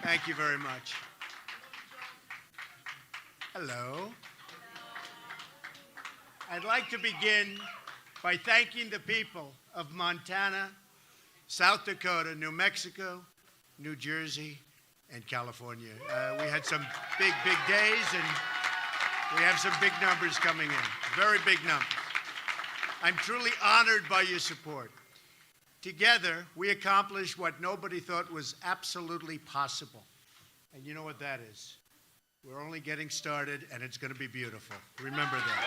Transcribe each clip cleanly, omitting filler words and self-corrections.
Thank you very much. Hello. I'd like to begin by thanking the people of Montana, South Dakota, New Mexico, New Jersey, and California. We had some big days, and we have some big numbers coming in, very big numbers. I'm truly honored by your support. Together, we accomplished what nobody thought was absolutely possible. And you know what that is? We're only getting started, and it's going to be beautiful. Remember that.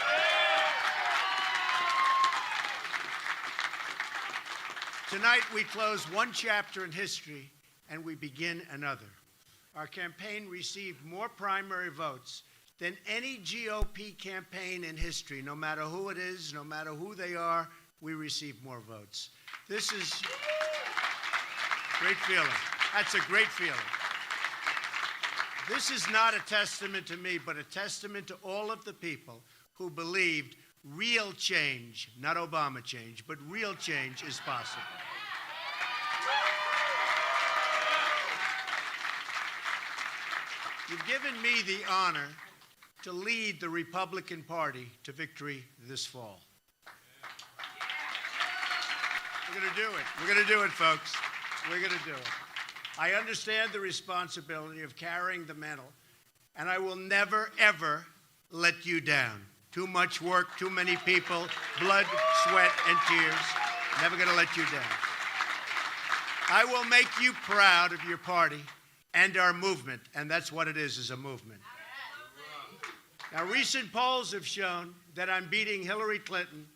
Tonight, we close one chapter in history, and we begin another. Our campaign received more primary votes than any GOP campaign in history. No matter who it is, no matter who they are, we received more votes. This is a great feeling. That's a great feeling. This is not a testament to me, but a testament to all of the people who believed real change, not Obama change, but real change is possible. You've given me the honor to lead the Republican Party to victory this fall. We're going to do it. We're going to do it, folks. We're going to do it. I understand the responsibility of carrying the mantle, and I will never, ever let you down. Too much work, too many people, blood, sweat, and tears. Never going to let you down. I will make you proud of your party and our movement, and that's what it is a movement. Now, recent polls have shown that I'm beating Hillary Clinton,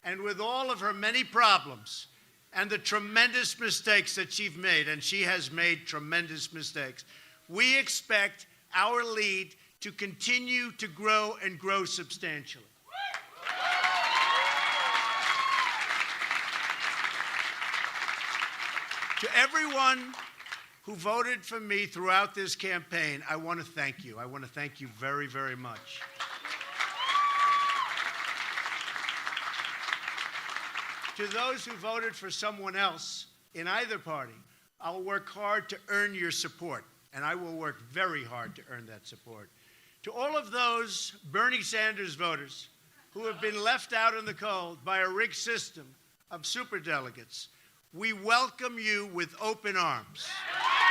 and with all of her many problems and the tremendous mistakes that she's made, and she has made tremendous mistakes, we expect our lead to continue to grow and grow substantially. To everyone who voted for me throughout this campaign, I want to thank you. I want to thank you very, very much. To those who voted for someone else in either party, I'll work hard to earn your support, and I will work very hard to earn that support. To all of those Bernie Sanders voters who have been left out in the cold by a rigged system of superdelegates, we welcome you with open arms.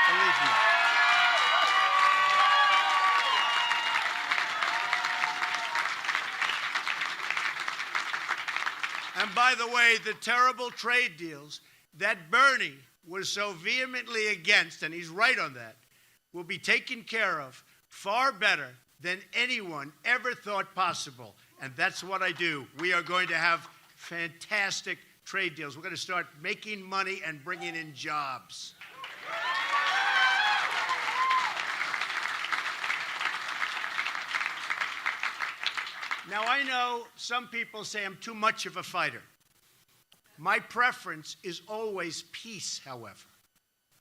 Believe me. And by the way, the terrible trade deals that Bernie was so vehemently against, and he's right on that, will be taken care of far better than anyone ever thought possible. And that's what I do. We are going to have fantastic trade deals. We're going to start making money and bringing in jobs. Now, I know some people say I'm too much of a fighter. My preference is always peace, however,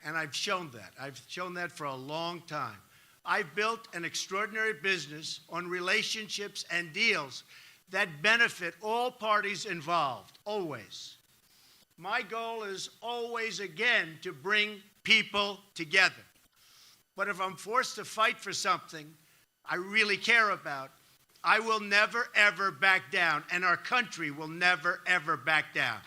and I've shown that. I've shown that for a long time. I've built an extraordinary business on relationships and deals that benefit all parties involved, always. My goal is always, again, to bring people together. But if I'm forced to fight for something I really care about, I will never, ever back down, and our country will never, ever back down.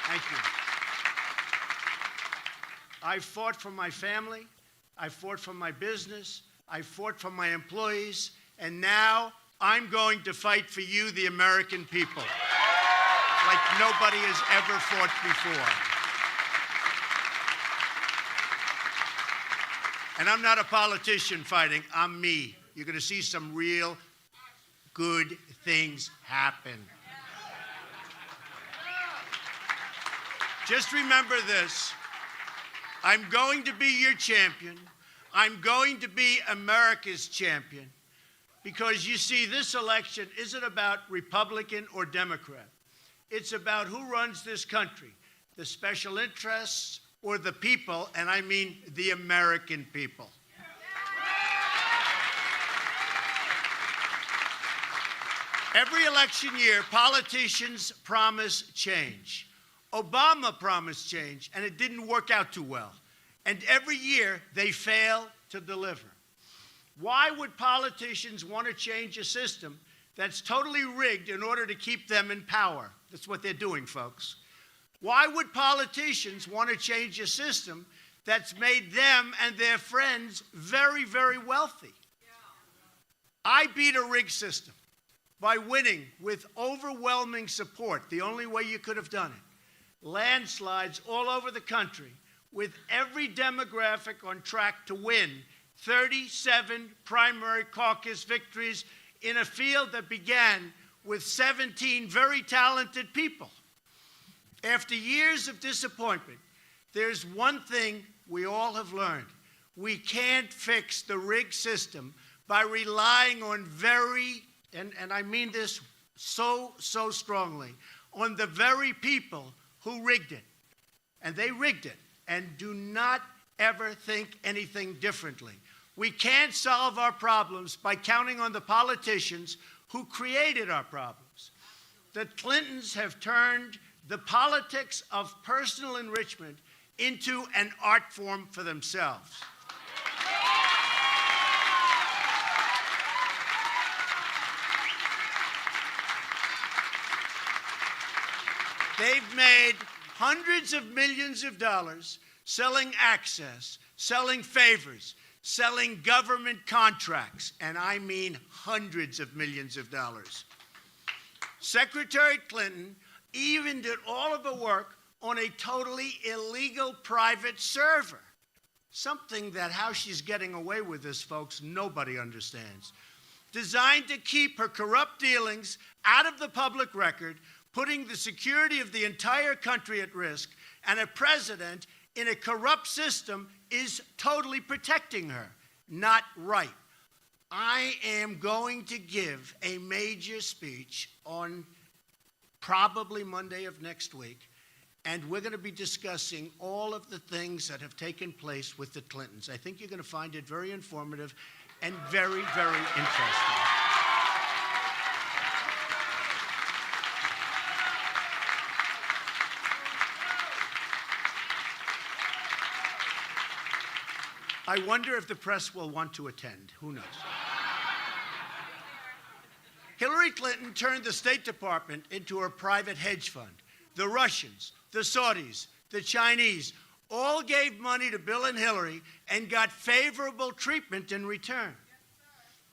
Thank you. I fought for my family. I fought for my business. I fought for my employees. And now I'm going to fight for you, the American people, like nobody has ever fought before. And I'm not a politician fighting, I'm me. You're going to see some real good things happen. Just remember this. I'm going to be your champion. I'm going to be America's champion. Because you see, this election isn't about Republican or Democrat. It's about who runs this country, the special interests or the people, and I mean the American people. Every election year, politicians promise change. Obama promised change, and it didn't work out too well. And every year, they fail to deliver. Why would politicians want to change a system that's totally rigged in order to keep them in power? That's what they're doing, folks. Why would politicians want to change a system that's made them and their friends very, very wealthy? I beat a rigged system by winning with overwhelming support, the only way you could have done it. Landslides all over the country, with every demographic on track to win 37 primary caucus victories in a field that began with 17 very talented people. After years of disappointment, there's one thing we all have learned. We can't fix the rigged system by relying on and I mean this so strongly, on the very people who rigged it. And they rigged it, and do not ever think anything differently. We can't solve our problems by counting on the politicians who created our problems. The Clintons have turned the politics of personal enrichment into an art form for themselves. They've made hundreds of millions of dollars selling access, selling favors, selling government contracts, and I mean hundreds of millions of dollars. Secretary Clinton even did all of the work on a totally illegal private server. Something that how she's getting away with this, folks, nobody understands. Designed to keep her corrupt dealings out of the public record, putting the security of the entire country at risk, and a president in a corrupt system is totally protecting her. Not right. I am going to give a major speech on probably Monday of next week, and we're going to be discussing all of the things that have taken place with the Clintons. I think you're going to find it very informative and very, very interesting. I wonder if the press will want to attend. Who knows? Hillary Clinton turned the State Department into her private hedge fund. The Russians, the Saudis, the Chinese all gave money to Bill and Hillary and got favorable treatment in return.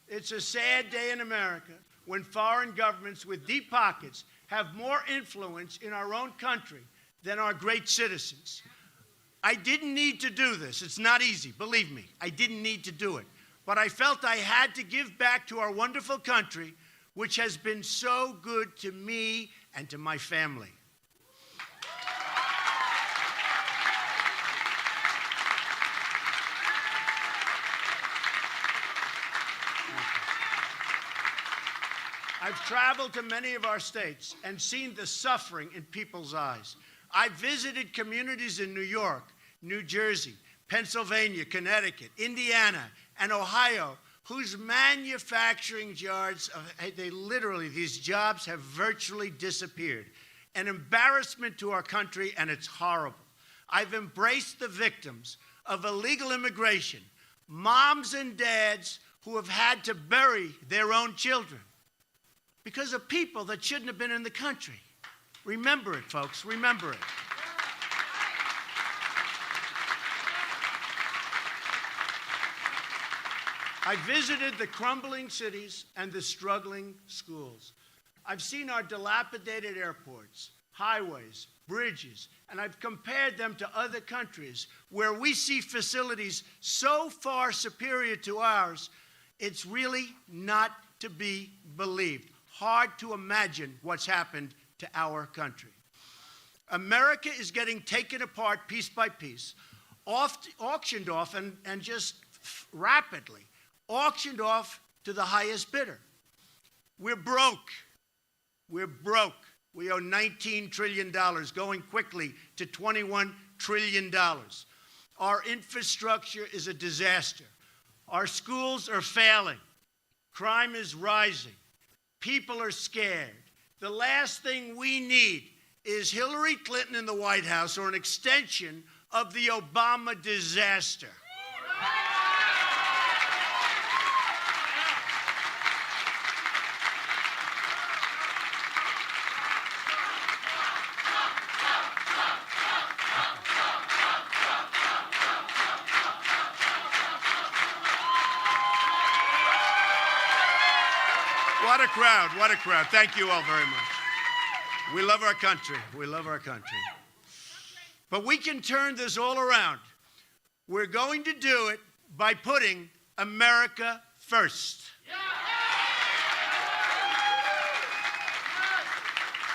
It's a sad day in America when foreign governments with deep pockets have more influence in our own country than our great citizens. I didn't need to do this. It's not easy, believe me. I didn't need to do it. But I felt I had to give back to our wonderful country, which has been so good to me and to my family. I've traveled to many of our states and seen the suffering in people's eyes. I visited communities in New York, New Jersey, Pennsylvania, Connecticut, Indiana, and Ohio, whose manufacturing jobs, these jobs have virtually disappeared. An embarrassment to our country, and it's horrible. I've embraced the victims of illegal immigration, moms and dads who have had to bury their own children because of people that shouldn't have been in the country. Remember it, folks, remember it. I visited the crumbling cities and the struggling schools. I've seen our dilapidated airports, highways, bridges, and I've compared them to other countries where we see facilities so far superior to ours, it's really not to be believed. Hard to imagine what's happened to our country. America is getting taken apart piece by piece, auctioned off, and just rapidly auctioned off to the highest bidder. We're broke. We're broke. We owe $19 trillion, going quickly to $21 trillion. Our infrastructure is a disaster. Our schools are failing. Crime is rising. People are scared. The last thing we need is Hillary Clinton in the White House or an extension of the Obama disaster. What a crowd, what a crowd. Thank you all very much. We love our country. We love our country. But we can turn this all around. We're going to do it by putting America first.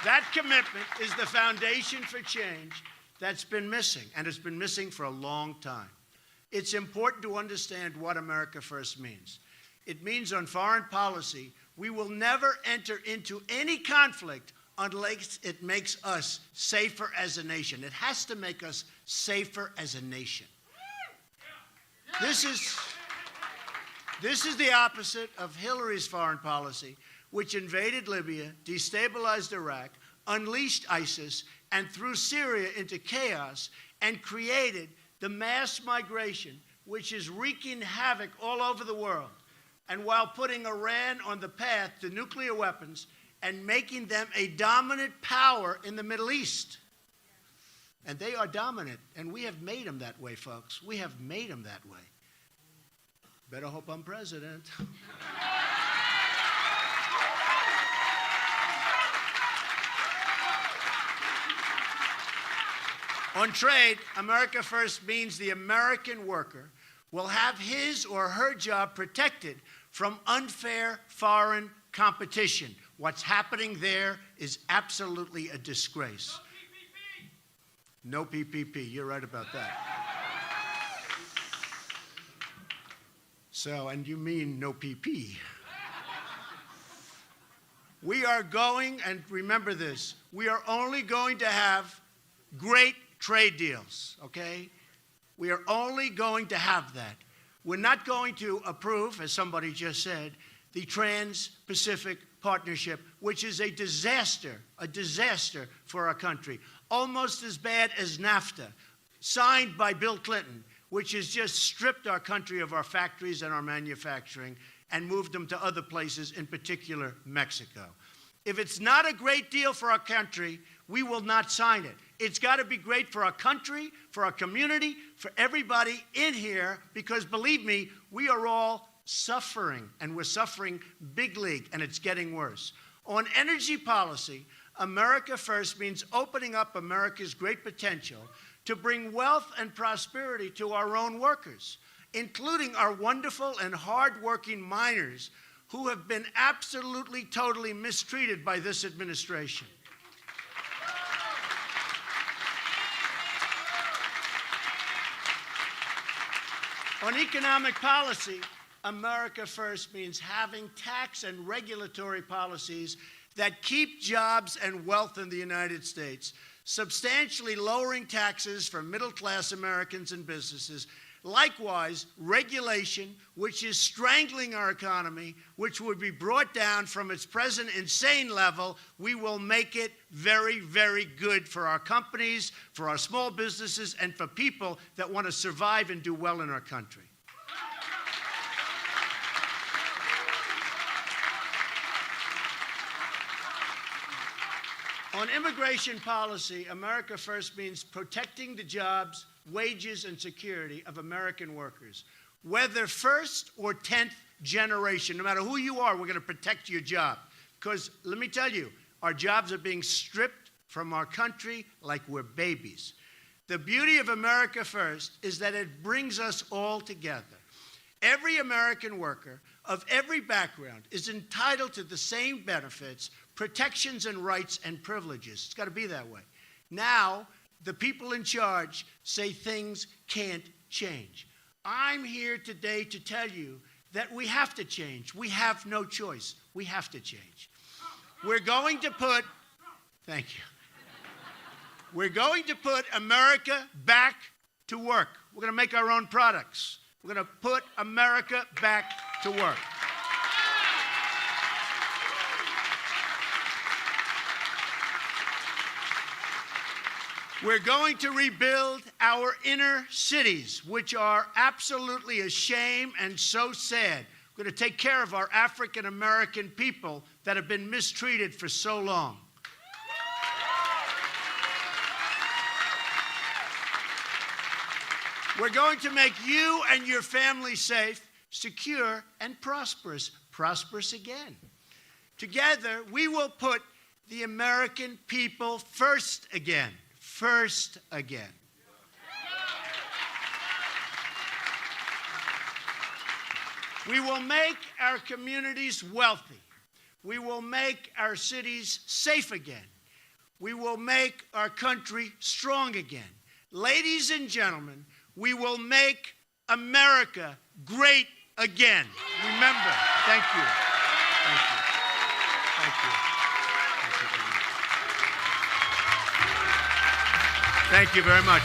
That commitment is the foundation for change that's been missing, and it's been missing for a long time. It's important to understand what America first means. It means on foreign policy, we will never enter into any conflict unless it makes us safer as a nation. It has to make us safer as a nation. This is the opposite of Hillary's foreign policy, which invaded Libya, destabilized Iraq, unleashed ISIS, and threw Syria into chaos and created the mass migration, which is wreaking havoc all over the world. And while putting Iran on the path to nuclear weapons and making them a dominant power in the Middle East. And they are dominant, and we have made them that way, folks. We have made them that way. Better hope I'm president. On trade, America First means the American worker will have his or her job protected from unfair foreign competition. What's happening there is absolutely a disgrace. No PPP. You're right about that. So, and you mean no PP. We are going, and remember this, we are only going to have great trade deals, okay? We are only going to have that. We're not going to approve, as somebody just said, the Trans-Pacific Partnership, which is a disaster for our country. Almost as bad as NAFTA, signed by Bill Clinton, which has just stripped our country of our factories and our manufacturing and moved them to other places, in particular Mexico. If it's not a great deal for our country, we will not sign it. It's got to be great for our country, for our community, for everybody in here, because believe me, we are all suffering, and we're suffering big league, and it's getting worse. On energy policy, America First means opening up America's great potential to bring wealth and prosperity to our own workers, including our wonderful and hardworking miners who have been absolutely, totally mistreated by this administration. On economic policy, America First means having tax and regulatory policies that keep jobs and wealth in the United States, substantially lowering taxes for middle-class Americans and businesses. Likewise, regulation, which is strangling our economy, which would be brought down from its present insane level, we will make it very, very good for our companies, for our small businesses, and for people that want to survive and do well in our country. On immigration policy, America First means protecting the jobs, wages, and security of American workers. Whether first or 10th generation, no matter who you are, we're going to protect your job. Because let me tell you, our jobs are being stripped from our country like we're babies. The beauty of America First is that it brings us all together. Every American worker of every background is entitled to the same benefits, protections, and rights and privileges. It's got to be that way. Now, the people in charge say things can't change. I'm here today to tell you that we have to change. We have no choice. We have to change. We're going to put, thank you. We're going to put America back to work. We're going to make our own products. We're going to put America back to work. We're going to rebuild our inner cities, which are absolutely a shame and so sad. We're going to take care of our African American people that have been mistreated for so long. We're going to make you and your family safe, secure, and prosperous. Prosperous again. Together, we will put the American people first again. First again. We will make our communities wealthy. We will make our cities safe again. We will make our country strong again. Ladies and gentlemen, we will make America great again. Remember, thank you. Thank you. Thank you. Thank you very much.